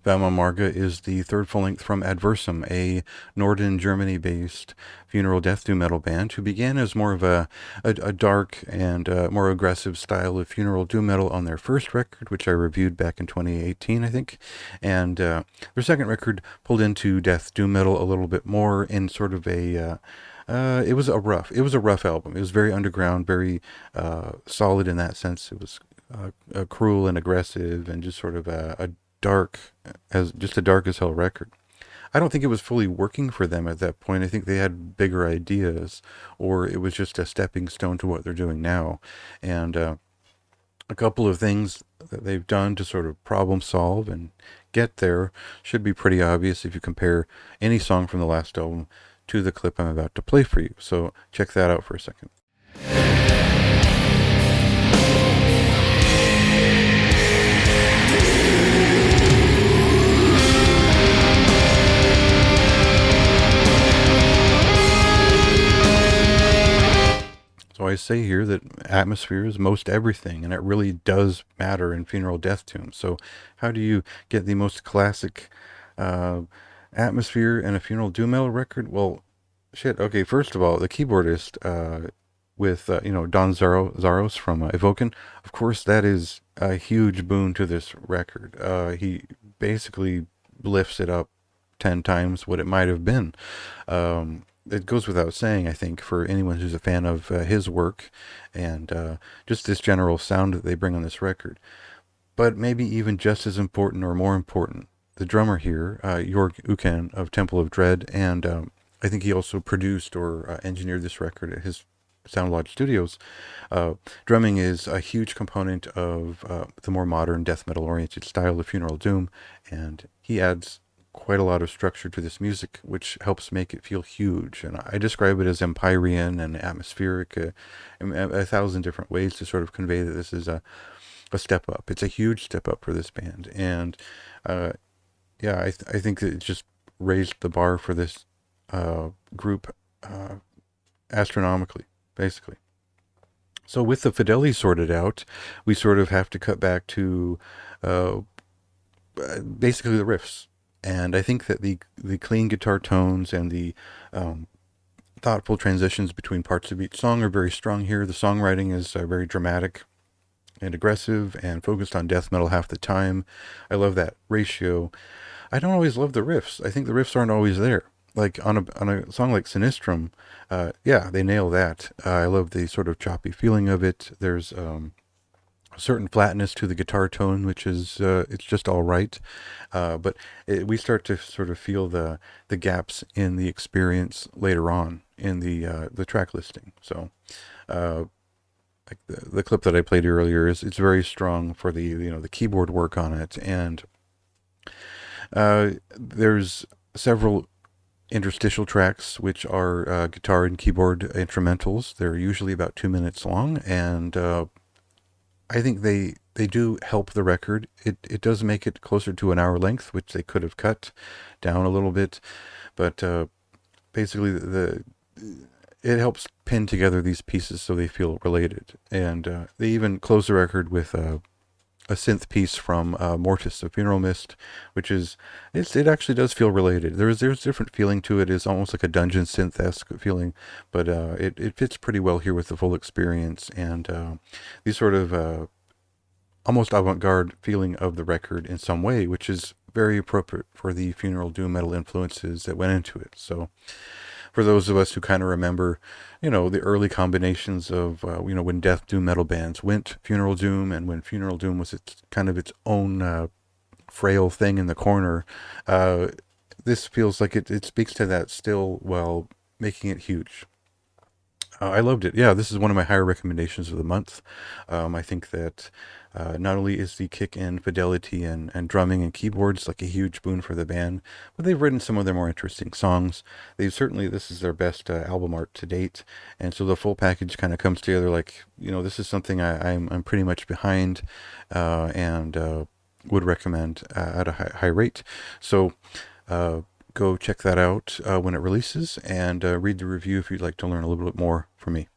Vama Marga is the third full length from Adversvm, a Norden, Germany-based funeral death doom metal band who began as more of a dark and more aggressive style of funeral doom metal on their first record, which I reviewed back in 2018, I think. And their second record pulled into death doom metal a little bit more in sort of it was a rough album. It was very underground, very solid in that sense. It was cruel and aggressive, and just sort of a dark, as just a dark as hell record. I don't think it was fully working for them at that point. I think they had bigger ideas, or it was just a stepping stone to what they're doing now. And a couple of things that they've done to sort of problem solve and get there should be pretty obvious if you compare any song from the last album to the clip I'm about to play for you. So check that out for a second. So I say here that atmosphere is most everything, and it really does matter in funeral death tunes. So how do you get the most classic uh, atmosphere in a funeral doom metal record? Well, shit. Okay, first of all, the keyboardist with Don Zaros from Evoken, of course, that is a huge boon to this record. He basically lifts it up 10 times what it might have been. It goes without saying, I think, for anyone who's a fan of his work and just this general sound that they bring on this record. But maybe even just as important or more important, the drummer here, Jorg Uken of Temple of Dread, and I think he also produced or engineered this record at his Sound Lodge Studios. Drumming is a huge component of the more modern death metal oriented style of funeral doom, and he adds quite a lot of structure to this music, which helps make it feel huge. And I describe it as empyrean and atmospheric, in a thousand different ways to sort of convey that this is a step up. It's a huge step up for this band, and yeah, I think that it just raised the bar for this group astronomically, basically. So with the fidelity sorted out, we sort of have to cut back to uh, basically the riffs. And I think that the clean guitar tones and the um, thoughtful transitions between parts of each song are very strong here. The songwriting is very dramatic and aggressive and focused on death metal half the time. I love that ratio. I don't always love the riffs. I think the riffs aren't always there. Like on a song like Sinistrum, yeah, they nail that. I love the sort of choppy feeling of it. There's a certain flatness to the guitar tone, which is it's just all right. But we start to sort of feel the gaps in the experience later on in the track listing. So uh, like the clip that I played earlier is it's very strong for the the keyboard work on it, and there's several interstitial tracks which are guitar and keyboard instrumentals. They're usually about 2 minutes long, and I think they do help the record. It does make it closer to an hour length, which they could have cut down a little bit, but basically the it helps pin together these pieces so they feel related. And they even close the record with a synth piece from Mortis of Funeral Mist, which is it actually does feel related. There's different feeling to it. It's almost like a dungeon synth-esque feeling, but it fits pretty well here with the full experience and these sort of almost avant-garde feeling of the record in some way, which is very appropriate for the funeral doom metal influences that went into it. So for those of us who kind of remember, the early combinations of, when death doom metal bands went funeral doom, and when funeral doom was its own frail thing in the corner, this feels like it speaks to that still while making it huge. I loved it. Yeah, this is one of my higher recommendations of the month. I think that not only is the kick in fidelity and drumming and keyboards like a huge boon for the band, but they've written some of their more interesting songs. This is their best album art to date, and so the full package kind of comes together. Like this is something I'm pretty much behind, and would recommend at a high rate. So. Go check that out when it releases, and read the review if you'd like to learn a little bit more from me.